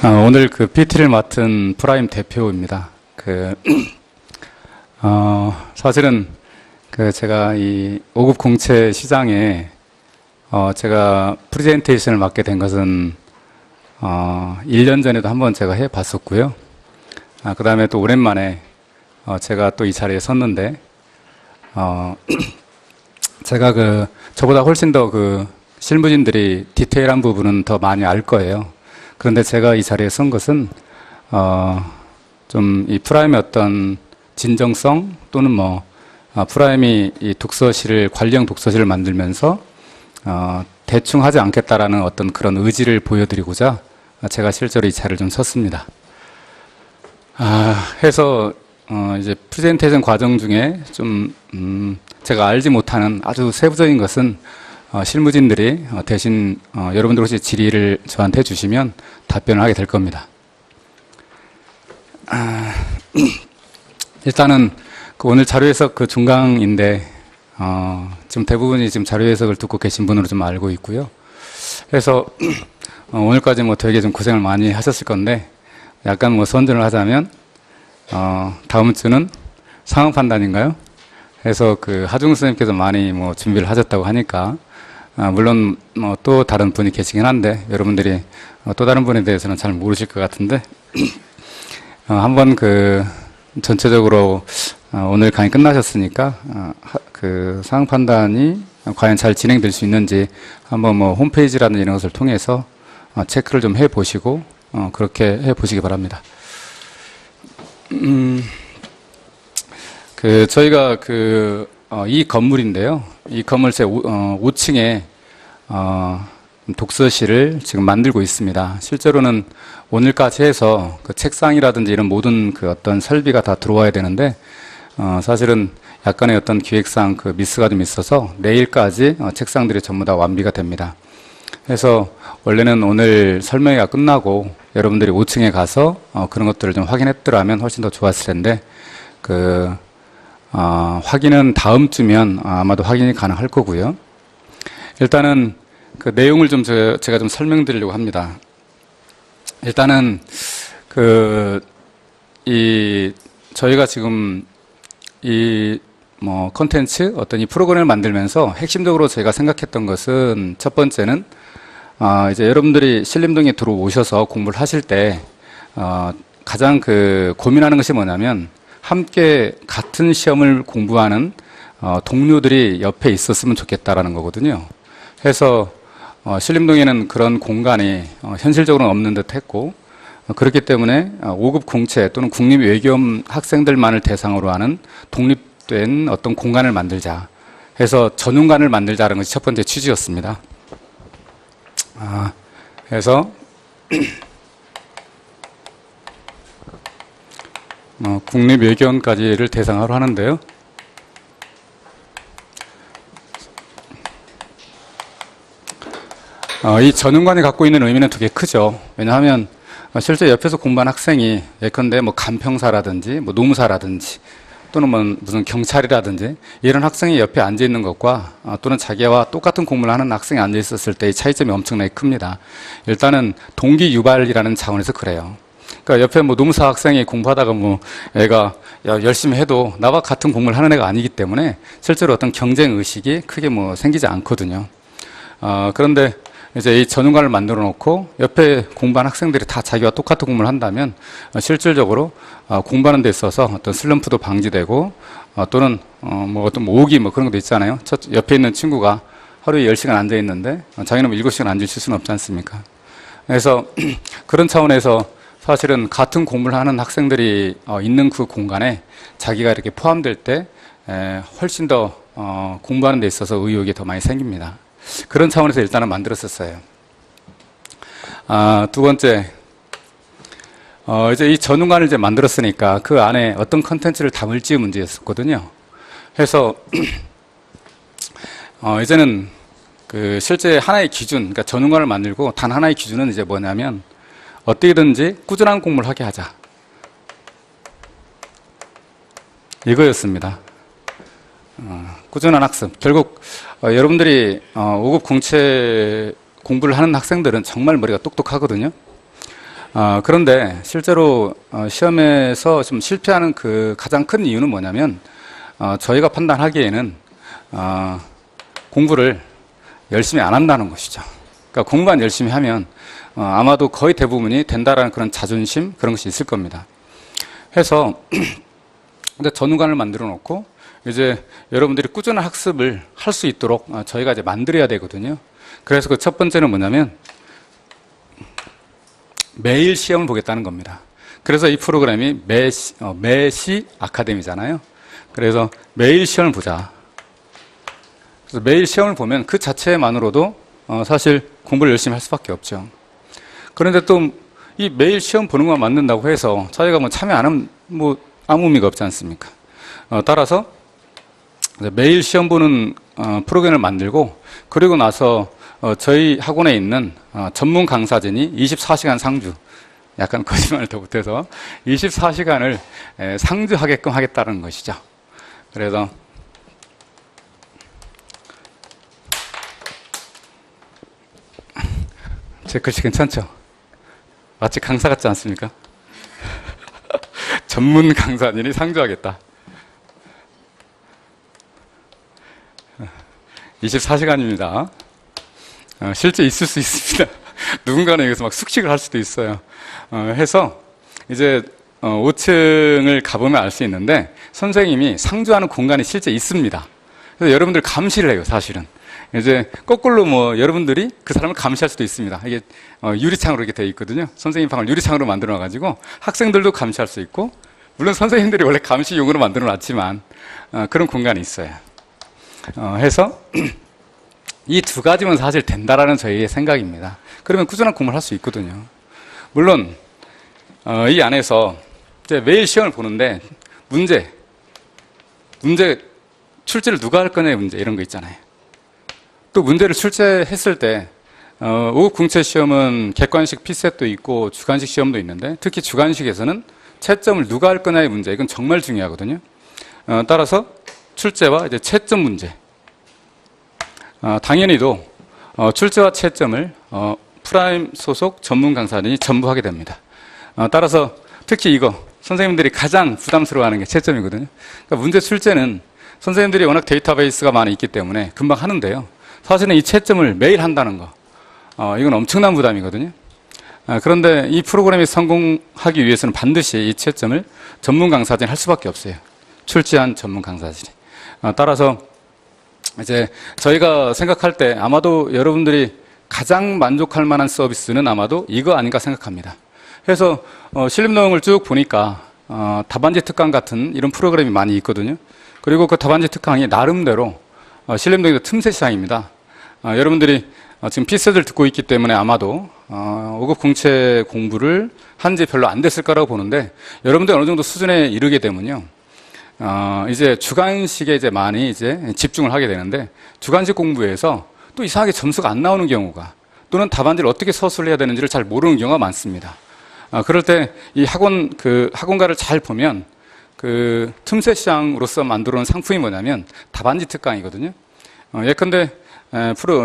오늘 그 PT를 맡은 프라임 대표입니다. 사실은 제가 이 5급 공채 시장에 제가 프레젠테이션을 맡게 된 것은 1년 전에도 한번 제가 해 봤었고요. 그 다음에 또 오랜만에 제가 또 이 자리에 섰는데 제가 저보다 훨씬 더 실무진들이 디테일한 부분은 더 많이 알 거예요. 그런데 제가 이 자리에 선 것은 좀 이 프라임의 어떤 진정성 또는 프라임이 이 독서실을 관리형 독서실을 만들면서 대충 하지 않겠다라는 어떤 그런 의지를 보여드리고자 제가 실제로 이 자리를 좀 섰습니다. 해서 이제 프레젠테이션 과정 중에 좀 제가 알지 못하는 아주 세부적인 것은 실무진들이 대신 여러분들 혹시 질의를 저한테 해주시면 답변을 하게 될 겁니다. 일단은 오늘 자료 해석 중강인데 지금 대부분이 지금 자료 해석을 듣고 계신 분으로 좀 알고 있고요. 그래서 오늘까지 되게 좀 고생을 많이 하셨을 건데 약간 선전을 하자면 다음 주는 상황 판단인가요? 그래서 하중 선생님께서 많이 준비를 하셨다고 하니까 물론 또 다른 분이 계시긴 한데 여러분들이 또 다른 분에 대해서는 잘 모르실 것 같은데 한번 전체적으로 오늘 강의 끝나셨으니까 상황 판단이 과연 잘 진행될 수 있는지 한번 홈페이지라든지 이런 것을 통해서 체크를 좀 해보시고 그렇게 해보시기 바랍니다. 저희가 이 건물인데요. 이 건물 제 5층에 독서실을 지금 만들고 있습니다. 실제로는 오늘까지 해서 책상이라든지 이런 모든 어떤 설비가 다 들어와야 되는데 사실은 약간의 어떤 기획상 미스가 좀 있어서 내일까지 책상들이 전부 다 완비가 됩니다. 그래서 원래는 오늘 설명회가 끝나고 여러분들이 5층에 가서 그런 것들을 좀 확인했더라면 훨씬 더 좋았을 텐데 확인은 다음 주면 아마도 확인이 가능할 거고요. 일단은 내용을 좀 제가 좀 설명드리려고 합니다. 일단은 저희가 지금 이 컨텐츠 어떤 이 프로그램을 만들면서 핵심적으로 제가 생각했던 것은 첫 번째는 이제 여러분들이 신림동에 들어오셔서 공부를 하실 때 가장 고민하는 것이 뭐냐면 함께 같은 시험을 공부하는 동료들이 옆에 있었으면 좋겠다라는 거거든요. 그래서 신림동에는 그런 공간이 현실적으로는 없는 듯 했고 그렇기 때문에 5급 공채 또는 국립외교원 학생들만을 대상으로 하는 독립된 어떤 공간을 만들자 해서 전용관을 만들자는 것이 첫 번째 취지였습니다. 그래서 국립외교원까지를 대상으로 하는데요. 이 전용관이 갖고 있는 의미는 되게 크죠. 왜냐하면 실제 옆에서 공부한 학생이 예컨대 간평사라든지 노무사라든지 또는 무슨 경찰이라든지 이런 학생이 옆에 앉아 있는 것과 또는 자기와 똑같은 공부를 하는 학생이 앉아 있었을 때의 차이점이 엄청나게 큽니다. 일단은 동기 유발이라는 차원에서 그래요. 그러니까 옆에 노무사 학생이 공부하다가 애가 열심히 해도 나와 같은 공부를 하는 애가 아니기 때문에 실제로 어떤 경쟁 의식이 크게 생기지 않거든요. 그런데 이제 이 전용관을 만들어 놓고 옆에 공부한 학생들이 다 자기와 똑같은 공부를 한다면 실질적으로 공부하는 데 있어서 어떤 슬럼프도 방지되고 또는 어떤 오기 그런 것도 있잖아요. 옆에 있는 친구가 하루에 10시간 앉아 있는데 자기는 7시간 앉을 수는 없지 않습니까? 그래서 그런 차원에서 사실은 같은 공부를 하는 학생들이 있는 그 공간에 자기가 이렇게 포함될 때 훨씬 더 공부하는 데 있어서 의욕이 더 많이 생깁니다. 그런 차원에서 일단은 만들었었어요. 두 번째, 이제 이 전용관을 이제 만들었으니까 그 안에 어떤 컨텐츠를 담을지 문제였었거든요. 그래서 이제는 실제 하나의 기준, 그러니까 전용관을 만들고 단 하나의 기준은 이제 뭐냐면 어떻게든지 꾸준한 공부를 하게 하자. 이거였습니다. 꾸준한 학습. 결국 여러분들이 5급 공채 공부를 하는 학생들은 정말 머리가 똑똑하거든요. 그런데 실제로 시험에서 좀 실패하는 그 가장 큰 이유는 뭐냐면 저희가 판단하기에는 공부를 열심히 안 한다는 것이죠. 그러니까 공부만 열심히 하면 아마도 거의 대부분이 된다라는 그런 자존심 그런 것이 있을 겁니다. 해서 근데 전후관을 만들어 놓고 이제 여러분들이 꾸준한 학습을 할 수 있도록 저희가 이제 만들어야 되거든요. 그래서 그 첫 번째는 뭐냐면 매일 시험을 보겠다는 겁니다. 그래서 이 프로그램이 매시 아카데미잖아요. 그래서 매일 시험을 보자. 그래서 매일 시험을 보면 그 자체만으로도 사실 공부를 열심히 할 수밖에 없죠. 그런데 또 이 매일 시험 보는 것만 만든다고 해서 저희가 뭐 참여 안 하면 뭐 아무 의미가 없지 않습니까? 따라서 매일 시험 보는 프로그램을 만들고 그리고 나서 저희 학원에 있는 전문 강사진이 24시간 상주, 약간 거짓말을 더 못해서 24시간을 상주하게끔 하겠다는 것이죠. 그래서 제 글씨 괜찮죠? 마치 강사 같지 않습니까? 전문 강사진이 상주하겠다. 24시간입니다. 실제 있을 수 있습니다. 누군가는 여기서 막 숙식을 할 수도 있어요. 해서 이제 5층을 가보면 알 수 있는데 선생님이 상주하는 공간이 실제 있습니다. 그래서 여러분들 감시를 해요, 사실은. 이제 거꾸로 뭐 여러분들이 그 사람을 감시할 수도 있습니다. 이게 유리창으로 이렇게 되어 있거든요. 선생님 방을 유리창으로 만들어 놔가지고 학생들도 감시할 수 있고, 물론 선생님들이 원래 감시용으로 만들어 놨지만 그런 공간이 있어요. 해서 이 두 가지면 사실 된다라는 저희의 생각입니다. 그러면 꾸준한 공부를 할 수 있거든요. 물론 이 안에서 이제 매일 시험을 보는데 문제 출제를 누가 할 거냐의 문제 이런 거 있잖아요. 또 문제를 출제했을 때 5급 공채 시험은 객관식 피셋도 있고 주관식 시험도 있는데 특히 주관식에서는 채점을 누가 할 거냐의 문제, 이건 정말 중요하거든요. 따라서 출제와 이제 채점 문제, 당연히도 출제와 채점을 프라임 소속 전문 강사진이 전부 하게 됩니다. 따라서 특히 이거 선생님들이 가장 부담스러워하는 게 채점이거든요. 그러니까 문제 출제는 선생님들이 워낙 데이터베이스가 많이 있기 때문에 금방 하는데요. 사실은 이 채점을 매일 한다는 거, 이건 엄청난 부담이거든요. 그런데 이 프로그램이 성공하기 위해서는 반드시 이 채점을 전문 강사진이 할 수밖에 없어요. 출제한 전문 강사진이. 따라서 이제 저희가 생각할 때 아마도 여러분들이 가장 만족할 만한 서비스는 아마도 이거 아닌가 생각합니다. 그래서 신림동을 쭉 보니까 답안지 특강 같은 이런 프로그램이 많이 있거든요. 그리고 그 답안지 특강이 나름대로 신림동에도 틈새 시장입니다. 여러분들이 지금 피셋을 듣고 있기 때문에 아마도 5급 공채 공부를 한 지 별로 안 됐을 거라고 보는데, 여러분들 어느 정도 수준에 이르게 되면요, 이제 주관식에 이제 많이 이제 집중을 하게 되는데, 주관식 공부에서 또 이상하게 점수가 안 나오는 경우가, 또는 답안지를 어떻게 서술을 해야 되는지를 잘 모르는 경우가 많습니다. 그럴 때 이 학원가를 잘 보면 그 틈새 시장으로서 만들어 놓은 상품이 뭐냐면 답안지 특강이거든요. 예컨대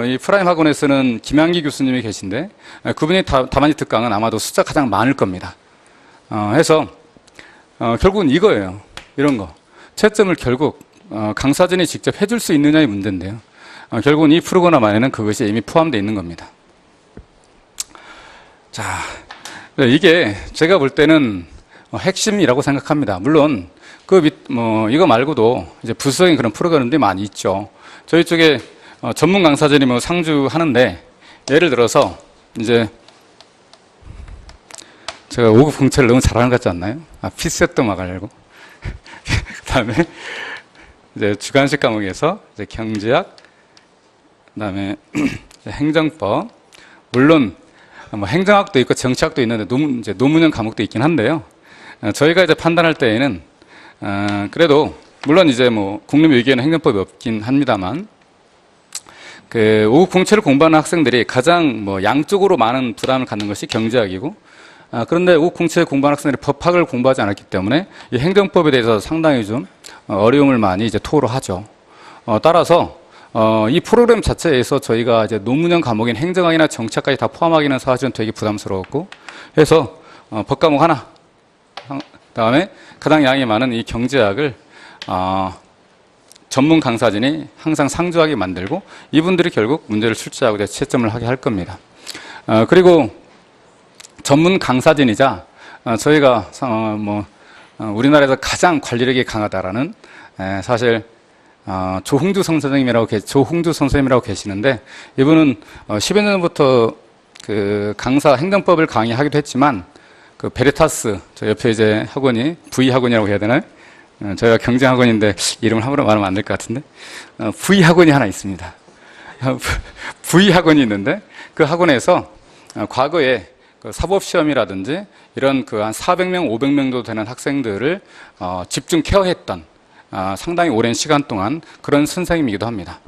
이 프라임 학원에서는 김양기 교수님이 계신데 그분이 답안지 특강은 아마도 숫자 가장 많을 겁니다. 해서 결국은 이거예요. 이런 거. 채점을 결국 강사진이 직접 해줄 수 있느냐의 문제인데요. 결국은 이 프로그램 안에는 그것이 이미 포함되어 있는 겁니다. 자, 이게 제가 볼 때는 핵심이라고 생각합니다. 물론 이거 말고도 이제 부수적인 그런 프로그램들이 많이 있죠. 저희 쪽에 전문 강사진이 뭐 상주하는데, 예를 들어서 이제 제가 5급 공채를 너무 잘하는 것 같지 않나요? 피셋도 막으려고. 그다음에 이제 주관식 과목에서 이제 경제학, 그다음에 행정법, 물론 뭐 행정학도 있고 정치학도 있는데 이제 노무현 과목도 있긴 한데요. 저희가 이제 판단할 때에는 그래도 물론 이제 뭐 국립 의기에는 행정법이 없긴 합니다만, 그 5급 공채를 공부하는 학생들이 가장 뭐 양쪽으로 많은 부담을 갖는 것이 경제학이고, 그런데 5급 공채 공부하는 학생들이 법학을 공부하지 않았기 때문에 이 행정법에 대해서 상당히 좀 어려움을 많이 이제 토로 하죠. 따라서 이 프로그램 자체에서 저희가 이제 노문형 과목인 행정학이나 정치학까지 다 포함하기는 사실은 되게 부담스러웠고, 해서 법과목 하나, 그다음에 가장 양이 많은 이 경제학을 전문 강사진이 항상 상주하게 만들고 이분들이 결국 문제를 출제하고 채점을 하게 할 겁니다. 그리고 전문 강사진이자 저희가 우리나라에서 가장 관리력이 강하다라는 사실 조홍주 선생님이라고 계시는데 이분은 10여 년 전부터 그 강사 행정법을 강의하기도 했지만 그 베리타스 저 옆에 이제 학원이 V 학원이라고 해야 되나요? 저희가 경쟁학원인데 이름을 함부로 말하면 안 될 것 같은데 V 학원이 하나 있습니다. V 학원이 있는데 그 학원에서 과거에 그 사법시험이라든지 이런 그 한 400명, 500명 정도 되는 학생들을 집중 케어했던 상당히 오랜 시간 동안 그런 선생님이기도 합니다.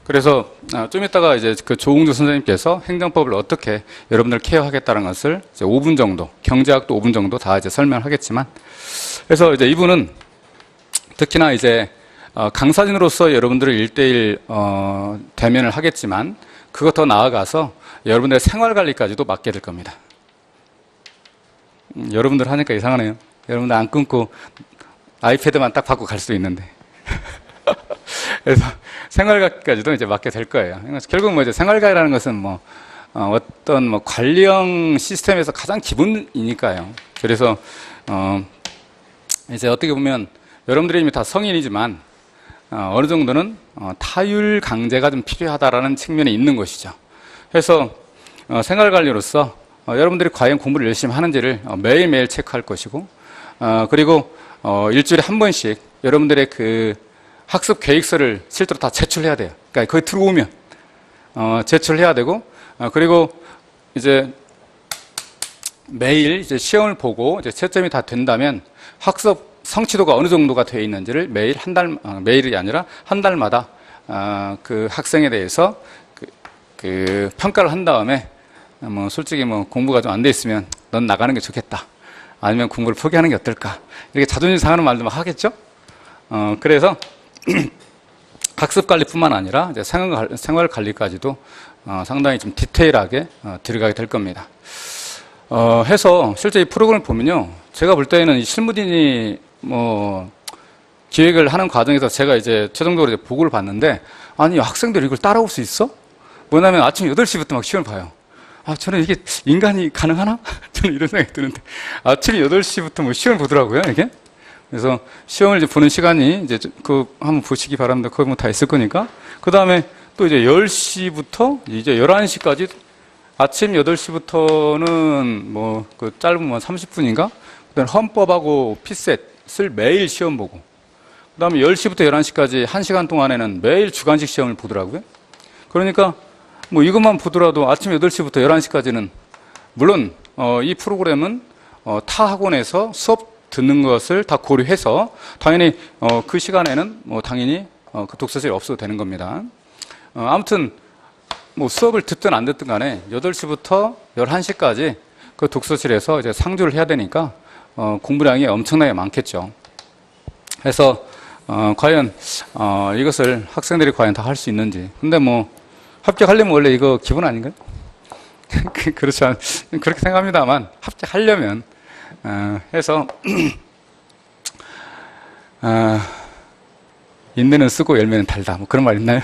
그래서 좀 이따가 이제 그 조홍주 선생님께서 행정법을 어떻게 여러분들 케어하겠다는 것을 이제 5분 정도, 경제학도 5분 정도 다 이제 설명을 하겠지만, 그래서 이제 이분은 특히나 이제 강사진으로서 여러분들을 1대1 대면을 하겠지만 그것 더 나아가서 여러분들의 생활 관리까지도 맡게 될 겁니다. 여러분들 하니까 이상하네요. 여러분들 안 끊고 아이패드만 딱 받고 갈 수 있는데. 그래서 생활관까지도 이제 맡게 될 거예요. 결국 뭐 이제 생활관이라는 것은 어떤 관리형 시스템에서 가장 기본이니까요. 그래서 이제 어떻게 보면 여러분들이 이미 다 성인이지만 어느 정도는 타율 강제가 좀 필요하다라는 측면이 있는 것이죠. 그래서 생활관리로서 여러분들이 과연 공부를 열심히 하는지를 매일매일 체크할 것이고, 그리고 일주일에 한 번씩 여러분들의 그 학습 계획서를 실제로 다 제출해야 돼요. 그러니까 거기 들어오면 제출해야 되고, 그리고 이제 매일 이제 시험을 보고 이제 채점이 다 된다면 학습 성취도가 어느 정도가 되어 있는지를 매일 매일이 아니라 한 달마다 그 학생에 대해서 그 평가를 한 다음에 솔직히 공부가 좀 안 돼 있으면 넌 나가는 게 좋겠다. 아니면 공부를 포기하는 게 어떨까. 이렇게 자존심 상하는 말도 막 하겠죠? 그래서 학습 관리뿐만 아니라 이제 생활 관리까지도 상당히 좀 디테일하게 들어가게 될 겁니다. 해서 실제 이 프로그램을 보면요. 제가 볼 때는 이 실무진이 기획을 하는 과정에서 제가 이제 최종적으로 이제 보고를 봤는데, 아니, 학생들이 이걸 따라올 수 있어? 뭐냐면 아침 8시부터 막 시험을 봐요. 저는 이게 인간이 가능하나? 저는 이런 생각이 드는데, 아침 8시부터 시험을 보더라고요, 이게. 그래서 시험을 이제 보는 시간이 이제 한번 보시기 바랍니다. 거기 다 있을 거니까. 그 다음에 또 이제 10시부터 이제 11시까지 아침 8시부터는 그 짧은 30분인가? 그다음에 헌법하고 피셋을 매일 시험 보고, 그 다음에 10시부터 11시까지 1시간 동안에는 매일 주간식 시험을 보더라고요. 그러니까 이것만 보더라도 아침 8시부터 11시까지는 물론 이 프로그램은 타 학원에서 수업 듣는 것을 다 고려해서 당연히 그 시간에는 당연히 그 독서실이 없어도 되는 겁니다. 아무튼 수업을 듣든 안 듣든 간에 8시부터 11시까지 그 독서실에서 이제 상주를 해야 되니까 공부량이 엄청나게 많겠죠. 그래서 과연 이것을 학생들이 과연 다 할 수 있는지. 근데 합격하려면 원래 이거 기본 아닌가요? 그렇지 그렇게 생각합니다만 합격하려면 해서 인내는 쓰고 열매는 달다. 그런 말 있나요?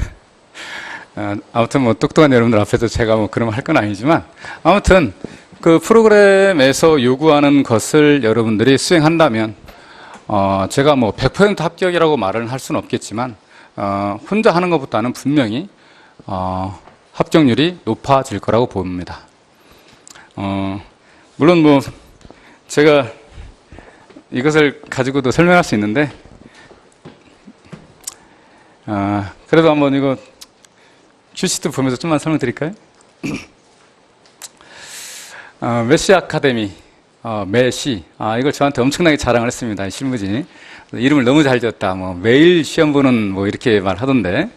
아무튼 똑똑한 여러분들 앞에서 제가 그런 말 할 건 아니지만, 아무튼 그 프로그램에서 요구하는 것을 여러분들이 수행한다면 제가 100% 합격이라고 말을 할 수는 없겠지만 혼자 하는 것보다는 분명히 합격률이 높아질 거라고 봅니다. 물론 제가 이것을 가지고도 설명할 수 있는데, 그래도 한번 이거 큐시트 보면서 좀만 설명드릴까요? 메시 아카데미, 메시. 이걸 저한테 엄청나게 자랑을 했습니다. 실무진이. 이름을 너무 잘 지었다. 매일 시험 보는 이렇게 말하던데,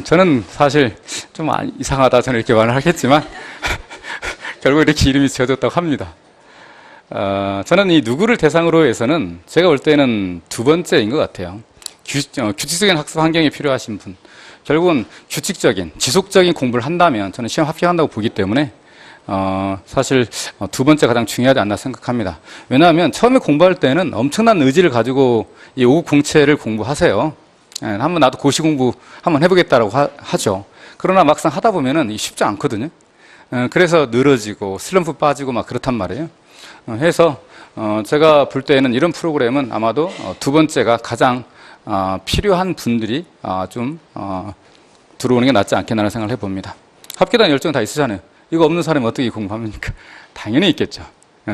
저는 사실 좀 이상하다. 저는 이렇게 말을 하겠지만, 결국 이렇게 이름이 지어졌다고 합니다. 저는 이 누구를 대상으로 해서는 제가 볼 때는 두 번째인 것 같아요. 규칙적인 학습 환경이 필요하신 분. 결국은 규칙적인, 지속적인 공부를 한다면 저는 시험 합격한다고 보기 때문에 사실 두 번째 가장 중요하지 않나 생각합니다. 왜냐하면 처음에 공부할 때는 엄청난 의지를 가지고 이 오국공채를 공부하세요. 예, 한번 나도 고시 공부 한번 해보겠다라고 하죠. 그러나 막상 하다 보면은 쉽지 않거든요. 그래서 늘어지고 슬럼프 빠지고 막 그렇단 말이에요. 해서 제가 볼 때는 이런 프로그램은 아마도 두 번째가 가장 필요한 분들이 좀 들어오는 게 낫지 않겠나 생각을 해봅니다. 합격단 열정 다 있으잖아요. 이거 없는 사람이 어떻게 공부합니까? 당연히 있겠죠.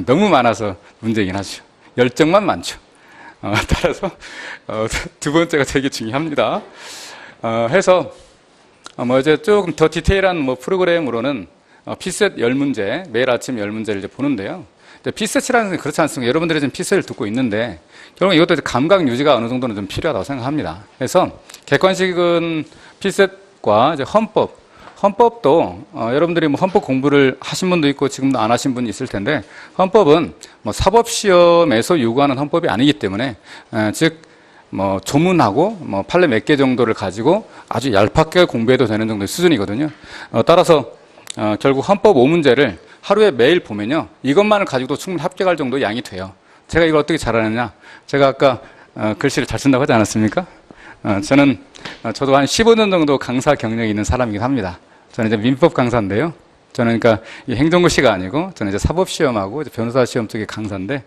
너무 많아서 문제이긴 하죠. 열정만 많죠. 따라서 두 번째가 되게 중요합니다. 해서 뭐 이제 조금 더 디테일한 뭐 프로그램으로는 피셋 10문제, 매일 아침 10문제를 이제 보는데요. 피셋이라는 건 그렇지 않습니다. 여러분들이 지금 피셋을 듣고 있는데 결국 이것도 감각 유지가 어느 정도는 좀 필요하다고 생각합니다. 그래서 객관식은 피셋과 이제 헌법도 여러분들이 뭐 헌법 공부를 하신 분도 있고 지금도 안 하신 분이 있을 텐데 헌법은 뭐 사법시험에서 요구하는 헌법이 아니기 때문에 즉 뭐 조문하고 뭐 판례 몇 개 정도를 가지고 아주 얄팍하게 공부해도 되는 정도의 수준이거든요. 따라서 결국 헌법 5문제를 하루에 매일 보면요 이것만을 가지고도 충분히 합격할 정도 양이 돼요. 제가 이걸 어떻게 잘하느냐? 제가 아까 글씨를 잘 쓴다고 하지 않았습니까? 저도 한 15년 정도 강사 경력이 있는 사람이긴 합니다. 저는 이제 민법 강사인데요. 저는 그러니까 이 행정고시가 아니고 저는 이제 사법시험하고 이제 변호사 시험 쪽의 강사인데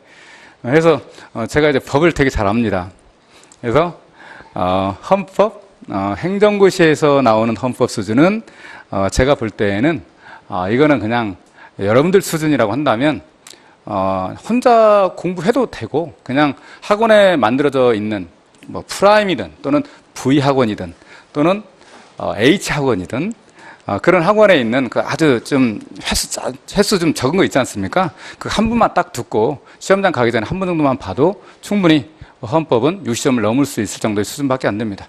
그래서 제가 이제 법을 되게 잘 압니다. 그래서 헌법, 행정고시에서 나오는 헌법 수준은 제가 볼 때에는 이거는 그냥 여러분들 수준이라고 한다면 혼자 공부해도 되고 그냥 학원에 만들어져 있는 뭐 프라임이든 또는 V 학원이든 또는 H 학원이든 그런 학원에 있는 그 아주 좀 횟수 좀 적은 거 있지 않습니까? 그 한 분만 딱 듣고 시험장 가기 전에 한 분 정도만 봐도 충분히 헌법은 60점을 넘을 수 있을 정도의 수준밖에 안 됩니다.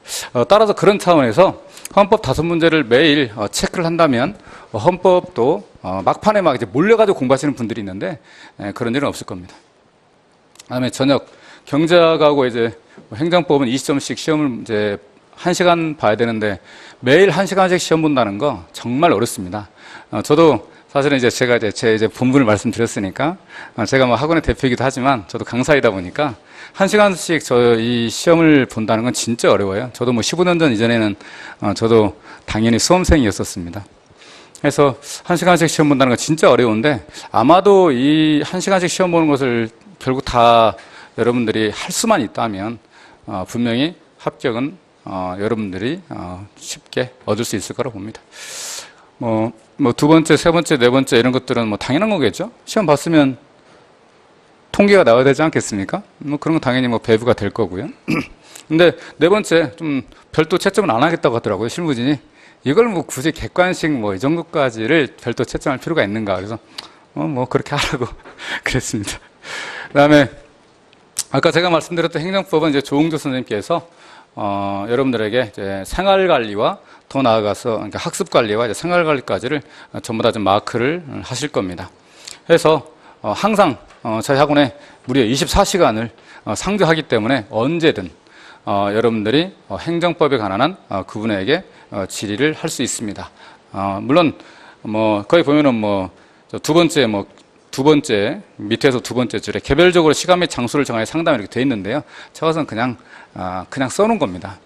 따라서 그런 차원에서 헌법 5문제를 매일 체크를 한다면 헌법도 막판에 막 이제 몰려가지고 공부하시는 분들이 있는데 그런 일은 없을 겁니다. 그다음에 저녁 경제학하고 이제 행정법은 20점씩 시험을 이제 1시간 봐야 되는데 매일 1시간씩 시험 본다는 거 정말 어렵습니다. 저도 사실은 이제 제가 제 본분을 말씀드렸으니까 제가 뭐 학원의 대표이기도 하지만 저도 강사이다 보니까 1시간씩 이 시험을 본다는 건 진짜 어려워요. 저도 뭐 15년 전 이전에는 저도 당연히 수험생이었었습니다. 그래서 1시간씩 시험 본다는 건 진짜 어려운데 아마도 이 1시간씩 시험 보는 것을 결국 다 여러분들이 할 수만 있다면 분명히 합격은 여러분들이 쉽게 얻을 수 있을 거라고 봅니다. 뭐 두 번째, 세 번째, 네 번째 이런 것들은 뭐 당연한 거겠죠. 시험 봤으면 통계가 나와야 되지 않겠습니까? 뭐 그런 건 당연히 뭐 배부가 될 거고요. 근데 네 번째 좀 별도 채점을 안 하겠다고 하더라고요. 실무진이. 이걸 뭐 굳이 객관식 뭐 이 정도까지를 별도 채점할 필요가 있는가. 그래서 뭐 그렇게 하라고 그랬습니다. 그다음에 아까 제가 말씀드렸던 행정법은 이제 조홍조 선생님께서 여러분들에게 이제 생활관리와 더 나아가서 그러니까 학습관리와 이제 생활관리까지를 전부 다 좀 마크를 하실 겁니다. 그래서 항상 저희 학원에 무려 24시간을 상주하기 때문에 언제든 여러분들이 행정법에 관한 그분에게 질의를 할 수 있습니다. 물론 뭐 거기 보면은 뭐 두 번째 밑에서 두 번째 줄에 개별적으로 시간 및 장소를 정하여 상담 이렇게 돼 있는데요. 저것은 그냥 써놓은 겁니다.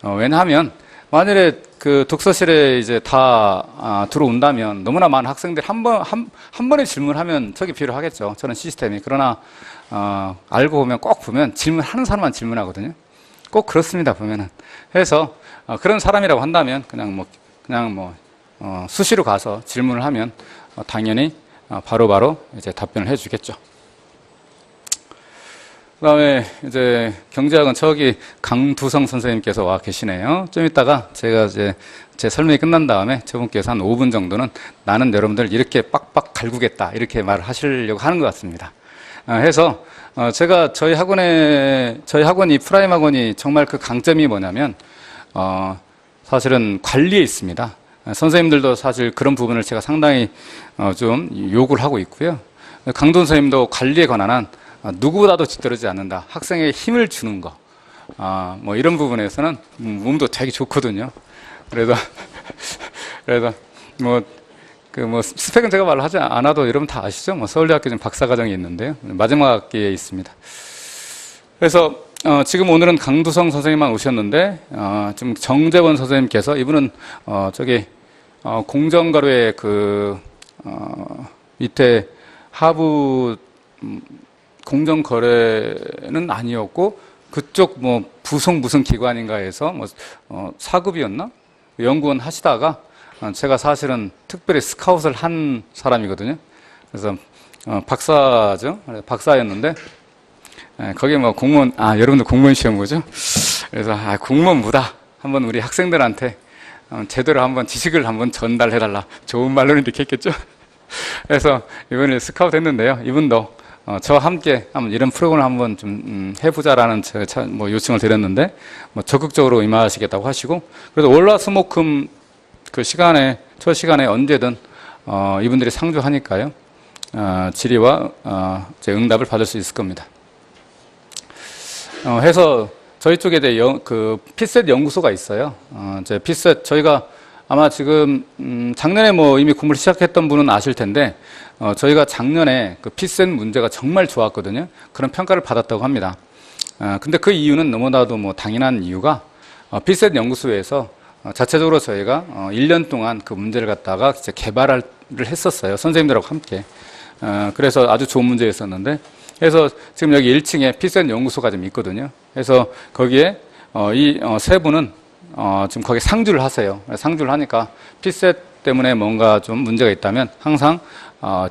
왜냐하면 만일에 그 독서실에 이제 다 들어온다면 너무나 많은 학생들이 한 번에 질문하면 저게 필요하겠죠. 저는 시스템이. 그러나 알고 보면 꼭 보면 질문하는 사람만 질문하거든요. 꼭 그렇습니다. 보면은. 그래서 그런 사람이라고 한다면 그냥 수시로 가서 질문을 하면 당연히 바로바로 이제 답변을 해주겠죠. 그다음에 이제 경제학은 저기 강두성 선생님께서 와 계시네요. 좀 이따가 제가 이제 제 설명이 끝난 다음에 저분께서 한 5분 정도는 나는 여러분들 이렇게 빡빡 갈구겠다 이렇게 말을 하시려고 하는 것 같습니다. 해서 제가 저희 학원이 프라임 학원이 정말 그 강점이 뭐냐면 사실은 관리에 있습니다. 선생님들도 사실 그런 부분을 제가 상당히 좀 요구를 하고 있고요. 강돈 선생님도 관리에 관한 누구보다도 뒤떨어지지 않는다. 학생에게 힘을 주는 거. 뭐 이런 부분에서는 몸도 되게 좋거든요. 그래서 뭐 그 뭐 스펙은 제가 말을 하지 않아도 여러분 다 아시죠? 뭐 서울대학교 지금 박사과정이 있는데요. 마지막 학기에 있습니다. 그래서 지금 오늘은 강두성 선생님만 오셨는데 지금 정재원 선생님께서 이분은 저기 공정거래 그 밑에 하부 공정거래는 아니었고 그쪽 뭐 부속 무슨 기관인가에서 뭐 사급이었나 연구원 하시다가 제가 사실은 특별히 스카웃을 한 사람이거든요. 그래서 박사죠. 박사였는데 거기에 뭐 공무원 여러분들 공무원 시험 보죠. 그래서 공무원보다 한번 우리 학생들한테 제대로 한번 지식을 한번 전달해달라. 좋은 말로는 이렇게 했겠죠. 그래서 이번에 스카웃 했는데요. 이분도 저와 함께 한번 이런 프로그램을 한번 좀 해보자라는 제가 뭐 요청을 드렸는데 뭐 적극적으로 임하시겠다고 하시고 그래서 월화수목금 그 시간에 첫 시간에 언제든 이분들이 상주하니까요. 질의와 제 응답을 받을 수 있을 겁니다. 해서 저희 쪽에 이제 그 피셋 연구소가 있어요. 제 피셋 저희가 아마 지금 작년에 뭐 이미 공부를 시작했던 분은 아실 텐데 저희가 작년에 그 피셋 문제가 정말 좋았거든요. 그런 평가를 받았다고 합니다. 근데 그 이유는 너무나도 뭐 당연한 이유가 피셋 연구소에서 자체적으로 저희가 1년 동안 그 문제를 갖다가 이제 개발을 했었어요. 선생님들하고 함께. 그래서 아주 좋은 문제였었는데 그래서 지금 여기 1층에 피셋 연구소가 좀 있거든요. 그래서 거기에 이 세 분은 지금 거기 상주를 하세요. 상주를 하니까 피셋 때문에 뭔가 좀 문제가 있다면 항상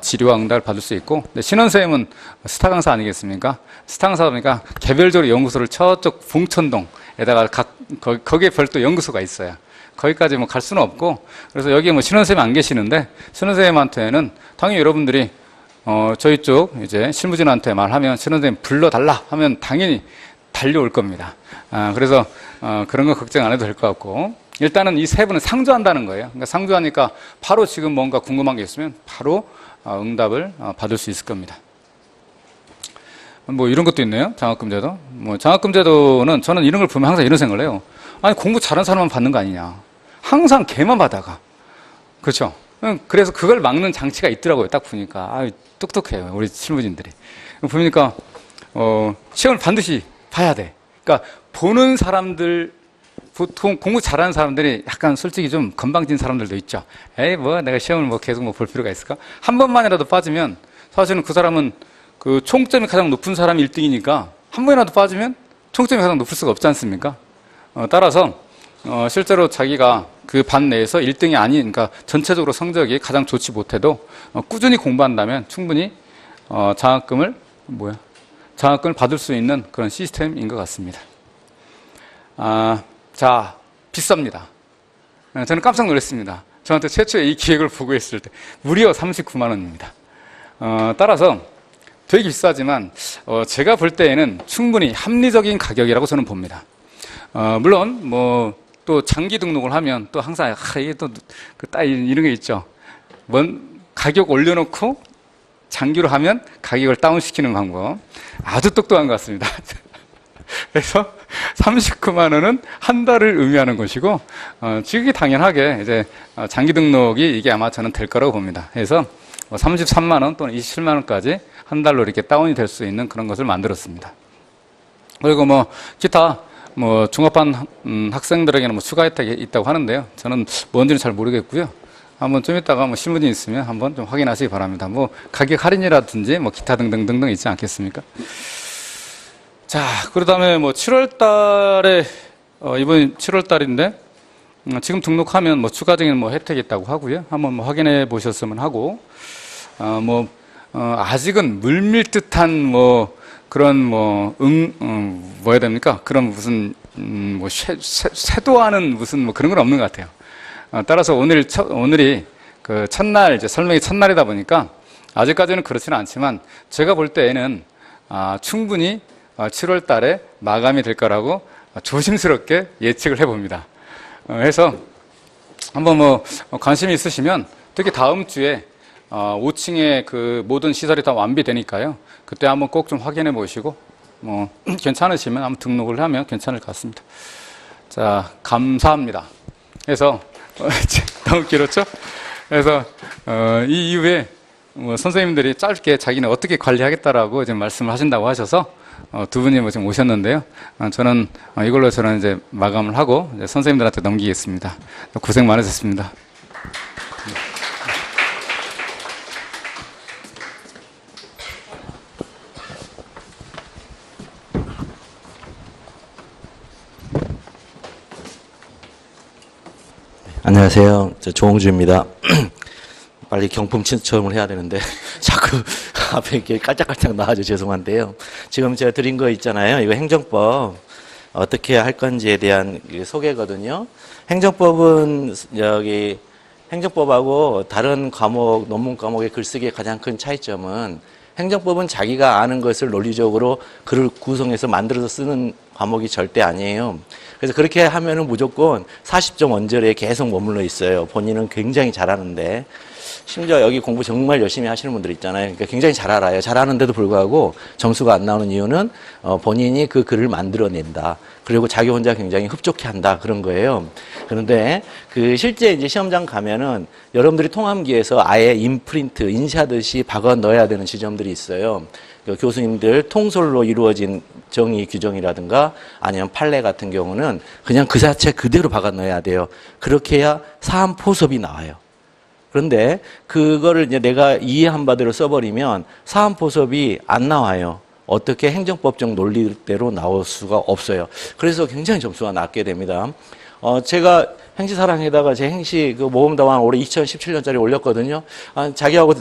지료와 응답을 받을 수 있고 신원 선생님은 스타 강사 아니겠습니까? 스타 강사니까 개별적으로 연구소를 저쪽 봉천동에다가 거기에 별도 연구소가 있어요. 거기까지 뭐 갈 수는 없고 그래서 여기 뭐 신원 선생님 안 계시는데 신원 선생님한테는 당연히 여러분들이 저희 쪽 이제 실무진한테 말하면 신원 선생님 불러달라 하면 당연히 달려올 겁니다. 그래서 그런 거 걱정 안 해도 될 것 같고 일단은 이 세 분은 상주한다는 거예요. 그러니까 상주하니까 바로 지금 뭔가 궁금한 게 있으면 바로 응답을 받을 수 있을 겁니다. 뭐 이런 것도 있네요. 장학금제도. 뭐 장학금제도는 저는 이런 걸 보면 항상 이런 생각을 해요. 아니 공부 잘하는 사람만 받는 거 아니냐. 항상 걔만 받아가. 그렇죠? 그래서 그걸 막는 장치가 있더라고요. 딱 보니까 똑똑해요. 우리 실무진들이. 보니까 시험을 반드시 봐야 돼. 그러니까 보는 사람들 보통 공부 잘하는 사람들이 약간 솔직히 좀 건방진 사람들도 있죠. 에이 뭐 내가 시험을 뭐 계속 뭐 볼 필요가 있을까? 한 번만이라도 빠지면 사실은 그 사람은 그 총점이 가장 높은 사람이 1등이니까 한 번이라도 빠지면 총점이 가장 높을 수가 없지 않습니까? 따라서 실제로 자기가 그 반 내에서 1등이 아닌 그러니까 전체적으로 성적이 가장 좋지 못해도 꾸준히 공부한다면 충분히 장학금을 받을 수 있는 그런 시스템인 것 같습니다. 자, 비쌉니다. 저는 깜짝 놀랐습니다. 저한테 최초에 이 기획을 보고했을 때 무려 39만 원입니다. 따라서 되게 비싸지만 제가 볼 때에는 충분히 합리적인 가격이라고 저는 봅니다. 물론 뭐 또 장기 등록을 하면 또 항상 이게 또 이런 게 있죠. 가격 올려놓고 장기로 하면 가격을 다운시키는 방법 아주 똑똑한 것 같습니다. 그래서 39만 원은 한 달을 의미하는 것이고 지극히 당연하게 이제 장기 등록이 이게 아마 저는 될 거라고 봅니다. 그래서 33만 원 또는 27만 원까지 한 달로 이렇게 다운이 될 수 있는 그런 것을 만들었습니다. 그리고 뭐 기타 뭐 중학반 학생들에게는 뭐 추가 혜택이 있다고 하는데요. 저는 뭔지는 잘 모르겠고요. 한번 좀 이따가 뭐 신문이 있으면 한번 좀 확인하시기 바랍니다. 뭐 가격 할인이라든지 뭐 기타 등등 있지 않겠습니까? 자, 그다음에 뭐 7월 달에 이번 7월 달인데 지금 등록하면 뭐 추가적인 뭐 혜택이 있다고 하고요. 한번 뭐 확인해 보셨으면 하고 아직은 물밀듯한 뭐 그런 뭐 뭐야 됩니까? 그런 무슨 뭐 쇄도하는 무슨 뭐 그런 건 없는 것 같아요. 따라서 오늘이 그 첫날 이제 설명이 첫날이다 보니까 아직까지는 그렇지는 않지만 제가 볼 때에는 충분히 7월 달에 마감이 될 거라고 조심스럽게 예측을 해봅니다. 해서 한번 뭐 관심이 있으시면 특히 다음 주에 5층에 그 모든 시설이 다 완비되니까요. 그때 한번 꼭 좀 확인해 보시고 뭐 괜찮으시면 한번 등록을 하면 괜찮을 것 같습니다. 자, 감사합니다. 그래서 너무 길었죠? 그래서 이 이후에 뭐 선생님들이 짧게 자기는 어떻게 관리하겠다라고 지금 말씀을 하신다고 하셔서 두 분이 뭐 지금 오셨는데요. 저는 이걸로 저는 이제 마감을 하고 이제 선생님들한테 넘기겠습니다. 고생 많으셨습니다. 안녕하세요. 저 조홍주입니다. 빨리 경품 신청을 해야 되는데 자꾸 앞에 이렇게 깔짝깔짝 나와서 죄송한데요. 지금 제가 드린 거 있잖아요. 이거 행정법 어떻게 할 건지에 대한 소개거든요. 행정법은 여기 행정법하고 다른 과목, 논문 과목의 글쓰기의 가장 큰 차이점은 행정법은 자기가 아는 것을 논리적으로 글을 구성해서 만들어서 쓰는 과목이 절대 아니에요. 그래서 그렇게 하면은 무조건 40점 원절에 계속 머물러 있어요. 본인은 굉장히 잘하는데. 심지어 여기 공부 정말 열심히 하시는 분들 있잖아요. 그러니까 굉장히 잘 알아요. 잘하는데도 불구하고 점수가 안 나오는 이유는 본인이 그 글을 만들어낸다. 그리고 자기 혼자 굉장히 흡족해 한다. 그런 거예요. 그런데 그 실제 이제 시험장 가면은 여러분들이 통함기에서 아예 인프린트, 인쇄하듯이 박아 넣어야 되는 지점들이 있어요. 그 교수님들 통솔로 이루어진 정의 규정이라든가 아니면 판례 같은 경우는 그냥 그 자체 그대로 박아 넣어야 돼요. 그렇게 해야 사안 포섭이 나와요. 그런데 그거를 이제 내가 이해한 바대로 써버리면 사안 포섭이 안 나와요. 어떻게 행정법적 논리대로 나올 수가 없어요. 그래서 굉장히 점수가 낮게 됩니다. 제가 행시사랑에다가 제 행시 그 모험담안 올해 2017년짜리 올렸거든요. 자기하고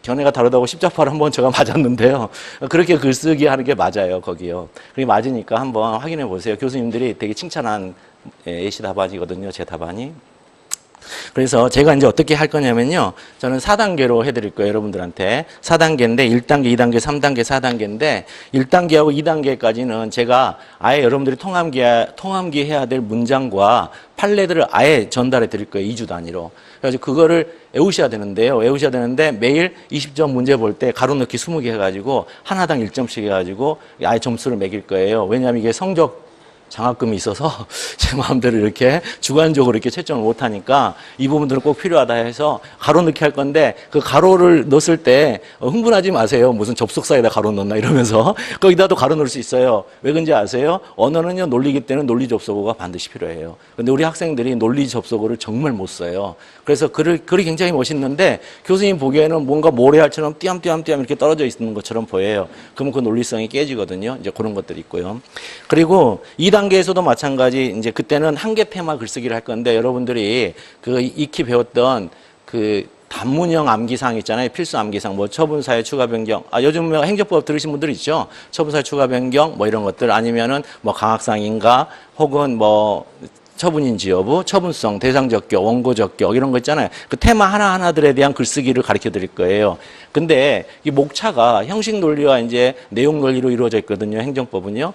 견해가 다르다고 십자파를 한번 제가 맞았는데요. 그렇게 글쓰기 하는 게 맞아요, 거기요. 그게 맞으니까 한번 확인해 보세요. 교수님들이 되게 칭찬한 예시 답안이거든요, 제 답안이. 그래서 제가 이제 어떻게 할 거냐면요. 저는 4단계로 해드릴 거예요, 여러분들한테. 4단계인데 1단계, 2단계, 3단계, 4단계인데 1단계하고 2단계까지는 제가 아예 여러분들이 통함기 해야 될 문장과 판례들을 아예 전달해 드릴 거예요, 2주 단위로. 그래서 그거를 외우셔야 되는데요. 외우셔야 되는데 매일 20점 문제 볼 때 가로넣기 20개 해가지고 하나당 1점씩 해가지고 아예 점수를 매길 거예요. 왜냐하면 이게 성적 장학금이 있어서 제 마음대로 이렇게 주관적으로 이렇게 채점을 못하니까 이 부분들은 꼭 필요하다 해서 가로 넣기 할 건데 그 가로를 넣었을 때 흥분하지 마세요. 무슨 접속사에다 가로 넣나 이러면서 거기다도 가로 넣을 수 있어요. 왜 그런지 아세요? 언어는요 논리기 때는 논리 접속어가 반드시 필요해요. 근데 우리 학생들이 논리 접속어를 정말 못 써요. 그래서 글이 굉장히 멋있는데 교수님 보기에는 뭔가 모래알처럼 띄엄띄엄 이렇게 떨어져 있는 것처럼 보여요. 그러면 그 논리성이 깨지거든요. 이제 그런 것들이 있고요. 그리고 2단계에서도 마찬가지 이제 그때는 한계 테마 글쓰기를 할 건데 여러분들이 그 익히 배웠던 그 단문형 암기사항 있잖아요. 필수 암기사항, 뭐 처분사의 추가 변경. 요즘 행정법 들으신 분들 있죠? 처분사의 추가 변경, 뭐 이런 것들 아니면은 뭐 강학상인가 혹은 뭐 처분인지 여부, 처분성, 대상적격, 원고적격 이런 거 있잖아요. 그 테마 하나하나들에 대한 글쓰기를 가르쳐 드릴 거예요. 근데 이 목차가 형식 논리와 이제 내용 논리로 이루어져 있거든요. 행정법은요.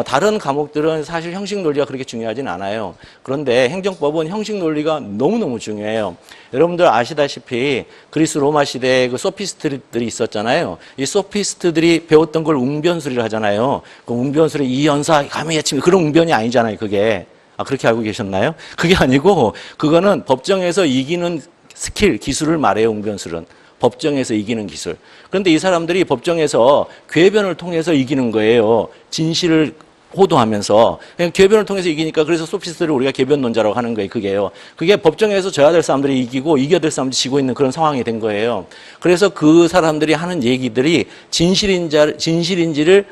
다른 과목들은 사실 형식 논리가 그렇게 중요하진 않아요. 그런데 행정법은 형식 논리가 너무너무 중요해요. 여러분들 아시다시피 그리스 로마 시대에 그 소피스트들이 있었잖아요. 이 소피스트들이 배웠던 걸 웅변술이라 하잖아요. 그 웅변술의 이연사, 감의예침 그런 웅변이 아니잖아요. 그게. 그렇게 알고 계셨나요? 그게 아니고 그거는 법정에서 이기는 스킬, 기술을 말해요. 웅변술은. 법정에서 이기는 기술. 그런데 이 사람들이 법정에서 궤변을 통해서 이기는 거예요. 진실을 호도하면서. 궤변을 통해서 이기니까 그래서 소피스트를 우리가 궤변론자라고 하는 거예요. 그게요. 그게 법정에서 져야 될 사람들이 이기고 이겨야 될 사람들이 지고 있는 그런 상황이 된 거예요. 그래서 그 사람들이 하는 얘기들이 진실인지를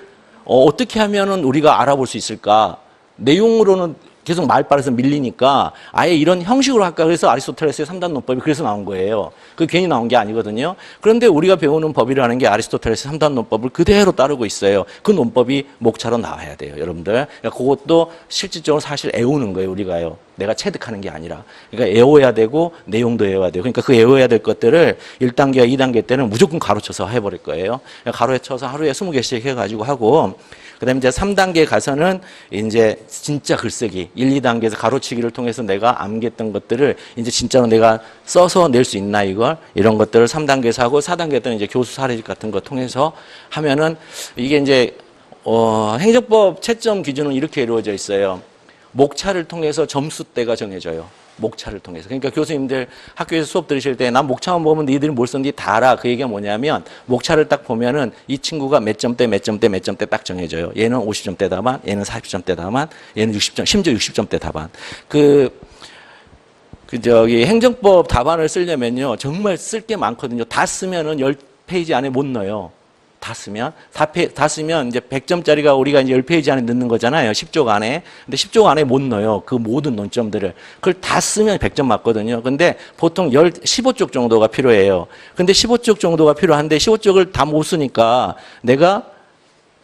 어떻게 하면은 우리가 알아볼 수 있을까? 내용으로는 계속 말빨에서 밀리니까 아예 이런 형식으로 할까 그래서 아리스토텔레스의 3단 논법이 그래서 나온 거예요. 그 괜히 나온 게 아니거든요. 그런데 우리가 배우는 법이라는 게 아리스토텔레스 3단 논법을 그대로 따르고 있어요. 그 논법이 목차로 나와야 돼요, 여러분들. 그러니까 그것도 실질적으로 사실 애우는 거예요, 우리가요. 내가 체득하는 게 아니라. 그러니까 애워야 되고 내용도 애워야 돼요. 그러니까 그 애워야 될 것들을 1단계와 2단계 때는 무조건 가로쳐서 해버릴 거예요. 가로에 쳐서 하루에 20개씩 해가지고 하고 그 다음에 이제 3단계에 가서는 이제 진짜 글쓰기 1, 2단계에서 가로치기를 통해서 내가 암기했던 것들을 이제 진짜로 내가 써서 낼 수 있나 이런 것들을 3단계에서 하고 4단계 때는 이제 교수 사례집 같은 거 통해서 하면은 이게 이제 행정법 채점 기준은 이렇게 이루어져 있어요. 목차를 통해서 점수대가 정해져요. 목차를 통해서. 그러니까 교수님들 학교에서 수업 들으실 때 난 목차만 보면 니들이 뭘 썼는지 다 알아. 그 얘기가 뭐냐면 목차를 딱 보면은 이 친구가 몇 점대 몇 점대 몇 점대 딱 정해져요. 얘는 50점대 답안, 얘는 40점대 답안, 얘는 60점, 심지어 60점대 답안. 저기 행정법 답안을 쓰려면요. 정말 쓸 게 많거든요. 다 쓰면은 10페이지 안에 못 넣어요. 다 쓰면 이제 100점짜리가 우리가 이제 10페이지 안에 넣는 거잖아요. 10쪽 안에. 근데 10쪽 안에 못 넣어요. 그 모든 논점들을. 그걸 다 쓰면 100점 맞거든요. 근데 보통 15쪽 정도가 필요해요. 근데 15쪽 정도가 필요한데 15쪽을 다 못 쓰니까 내가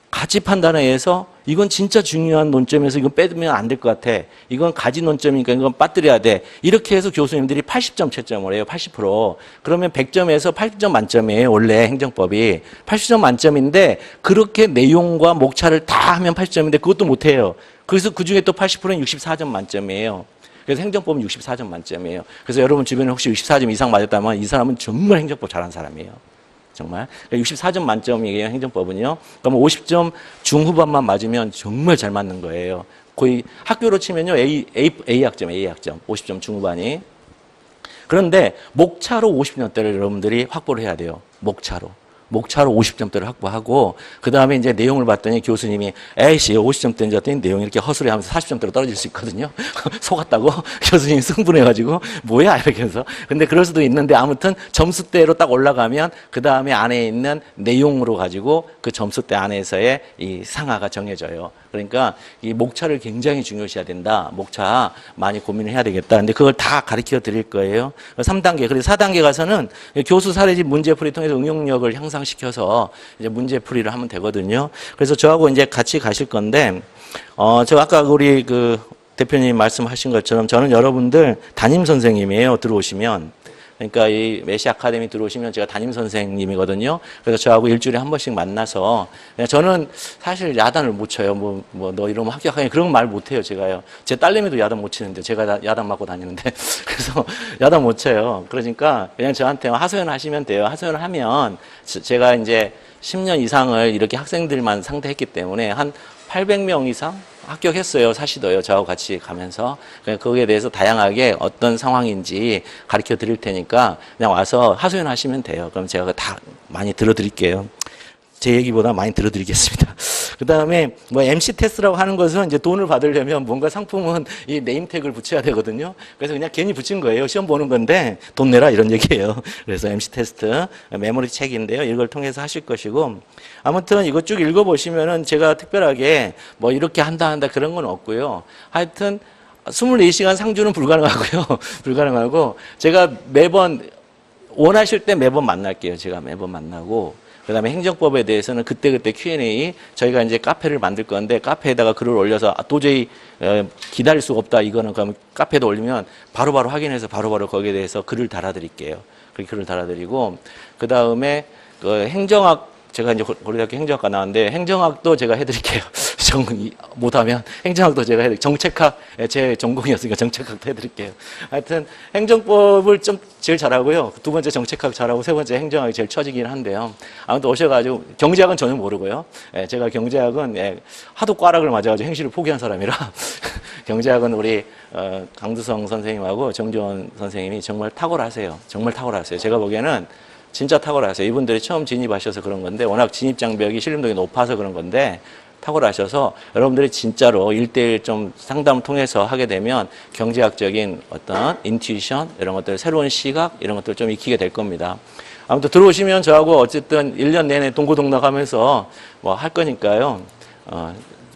가치 판단에 의해서 이건 진짜 중요한 논점에서 이건 빼두면 안 될 것 같아. 이건 가지 논점이니까 이건 빠뜨려야 돼. 이렇게 해서 교수님들이 80점 채점을 해요. 80%. 그러면 100점에서 80점 만점이에요. 원래 행정법이. 80점 만점인데 그렇게 내용과 목차를 다 하면 80점인데 그것도 못해요. 그래서 그중에 또 80%는 64점 만점이에요. 그래서 행정법은 64점 만점이에요. 그래서 여러분 주변에 혹시 64점 이상 맞았다면 이 사람은 정말 행정법 잘하는 사람이에요. 정말. 64점 만점이에요, 행정법은요. 그러면 50점 중후반만 맞으면 정말 잘 맞는 거예요. 거의 학교로 치면요, A 학점. 50점 중후반이. 그런데 목차로 50점대를 여러분들이 확보를 해야 돼요. 목차로 50점대를 확보하고 그 다음에 이제 내용을 봤더니 교수님이 에이씨 50점대인 줄 알았더니 내용이 이렇게 허술해하면서 40점대로 떨어질 수 있거든요. 속았다고 교수님이 승분해가지고 뭐야 이렇게 해서. 근데 그럴 수도 있는데 아무튼 점수대로 딱 올라가면 그 다음에 안에 있는 내용으로 가지고 그 점수대 안에서의 이 상하가 정해져요. 그러니까 이 목차를 굉장히 중요시해야 된다. 목차 많이 고민을 해야 되겠다. 근데 그걸 다 가르쳐 드릴 거예요. 3단계. 그리고 4단계 가서는 교수 사례집 문제풀이 통해서 응용력을 향상시켜서 이제 문제풀이를 하면 되거든요. 그래서 저하고 이제 같이 가실 건데, 저 아까 우리 그 대표님 말씀하신 것처럼 저는 여러분들 담임 선생님이에요. 들어오시면. 그러니까 이 메시 아카데미 들어오시면 제가 담임 선생님이거든요. 그래서 저하고 일주일에 한 번씩 만나서 저는 사실 야단을 못 쳐요. 너 이러면 합격하냐 그런 말 못 해요. 제가요. 제 딸내미도 야단 못 치는데 제가 야단 맞고 다니는데 그래서 야단 못 쳐요. 그러니까 그냥 저한테 하소연 하시면 돼요. 하소연을 하면 제가 이제 10년 이상을 이렇게 학생들만 상대했기 때문에 한 800명 이상 합격했어요. 사시도요. 저하고 같이 가면서. 거기에 대해서 다양하게 어떤 상황인지 가르쳐 드릴 테니까 그냥 와서 하소연 하시면 돼요. 그럼 제가 다 많이 들어드릴게요. 제 얘기보다 많이 들어드리겠습니다. 그 다음에 뭐 MC 테스트라고 하는 것은 이제 돈을 받으려면 뭔가 상품은 이 네임택을 붙여야 되거든요. 그래서 그냥 괜히 붙인 거예요. 시험 보는 건데 돈 내라 이런 얘기예요. 그래서 MC 테스트 메모리 책인데요. 이걸 통해서 하실 것이고 아무튼 이거 쭉 읽어보시면은 제가 특별하게 뭐 이렇게 한다 그런 건 없고요. 하여튼 24시간 상주는 불가능하고요. 불가능하고 제가 매번 원하실 때 매번 만날게요. 제가 매번 만나고 그 다음에 행정법에 대해서는 그때그때 Q&A 저희가 이제 카페를 만들 건데 카페에다가 글을 올려서 도저히 기다릴 수가 없다 이거는 그럼 카페에다 올리면 바로바로 확인해서 바로바로 거기에 대해서 글을 달아드릴게요. 그렇게 글을 달아드리고 그 다음에 그 행정학 제가 이제 고려대학교 행정학과 나왔는데 행정학도 제가 해드릴게요. 못하면 행정학도 제가 해드릴게요. 정책학 제 전공이었으니까 정책학도 해드릴게요. 하여튼 행정법을 좀 제일 잘하고요. 두 번째 정책학 잘하고 세 번째 행정학이 제일 처지긴 한데요. 아무튼 오셔가지고 경제학은 전혀 모르고요. 제가 경제학은 하도 꽈락을 맞아가지고 행시를 포기한 사람이라 경제학은 우리 강두성 선생님하고 정지원 선생님이 정말 탁월하세요. 정말 탁월하세요. 제가 보기에는 진짜 탁월하세요. 이분들이 처음 진입하셔서 그런 건데 워낙 진입 장벽이 신림동이 높아서 그런 건데 탁월하셔서 여러분들이 진짜로 1대1 좀 상담을 통해서 하게 되면 경제학적인 어떤 인투이션 이런 것들 새로운 시각 이런 것들 좀 익히게 될 겁니다. 아무튼 들어오시면 저하고 어쨌든 1년 내내 동고동락하면서 뭐 할 거니까요.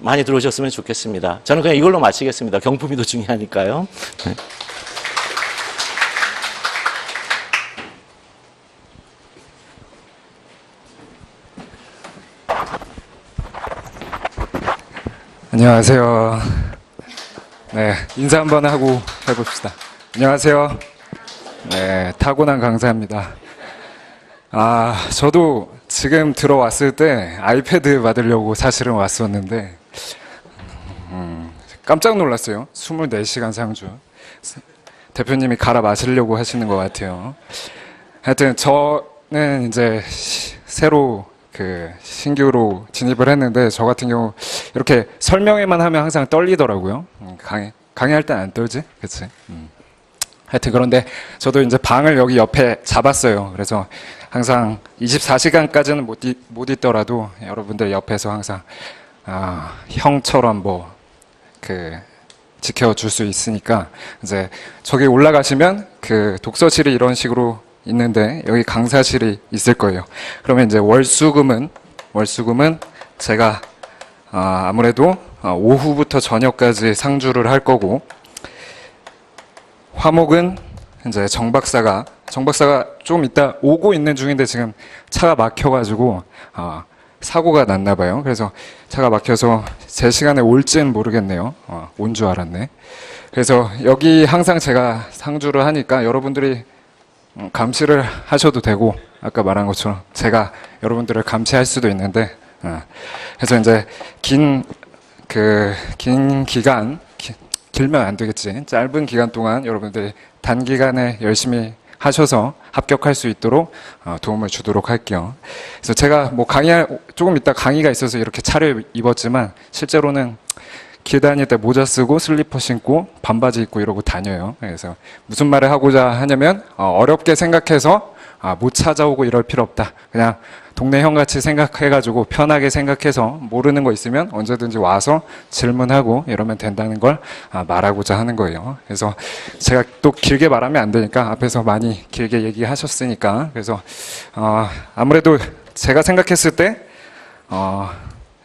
많이 들어오셨으면 좋겠습니다. 저는 그냥 이걸로 마치겠습니다. 경품이 더 중요하니까요. 안녕하세요. 네, 인사 한번 하고 해봅시다. 안녕하세요. 네, 타고난 강사입니다. 저도 지금 들어왔을 때 아이패드 받으려고 사실은 왔었는데 깜짝 놀랐어요. 24시간 상주. 대표님이 갈아 마시려고 하시는 것 같아요. 하여튼 저는 이제 새로 신규로 진입을 했는데 저 같은 경우 이렇게 설명회만 하면 항상 떨리더라고요. 강의할 땐 안 떨지? 그치? 하여튼 그런데 저도 이제 방을 여기 옆에 잡았어요. 그래서 항상 24시간까지는 못 있더라도 여러분들 옆에서 항상 형처럼 지켜줄 수 있으니까 이제 저기 올라가시면 그 독서실이 이런 식으로 있는데 여기 강사실이 있을 거예요. 그러면 이제 월수금은 제가 아무래도 오후부터 저녁까지 상주를 할 거고, 화목은 이제 정 박사가 좀 이따 오고 있는 중인데 지금 차가 막혀가지고 사고가 났나 봐요. 그래서 차가 막혀서 제 시간에 올지는 모르겠네요. 온 줄 알았네. 그래서 여기 항상 제가 상주를 하니까 여러분들이 감시를 하셔도 되고, 아까 말한 것처럼 제가 여러분들을 감시할 수도 있는데, 그래서 이제 긴 기간, 길면 안 되겠지. 짧은 기간 동안 여러분들이 단기간에 열심히 하셔서 합격할 수 있도록 도움을 주도록 할게요. 그래서 제가 조금 이따 강의가 있어서 이렇게 차려 입었지만 실제로는 길 다닐 때 모자 쓰고 슬리퍼 신고 반바지 입고 이러고 다녀요. 그래서 무슨 말을 하고자 하냐면 어렵게 생각해서 못 찾아오고 이럴 필요 없다. 그냥 동네 형같이 생각해가지고 편하게 생각해서 모르는 거 있으면 언제든지 와서 질문하고 이러면 된다는 걸 말하고자 하는 거예요. 그래서 제가 또 길게 말하면 안 되니까 앞에서 많이 길게 얘기하셨으니까, 그래서 아무래도 제가 생각했을 때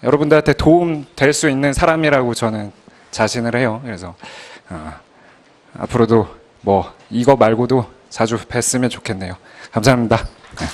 여러분들한테 도움 될 수 있는 사람이라고 저는 자신을 해요. 그래서 앞으로도 이거 말고도 자주 뵀으면 좋겠네요. 감사합니다. 네.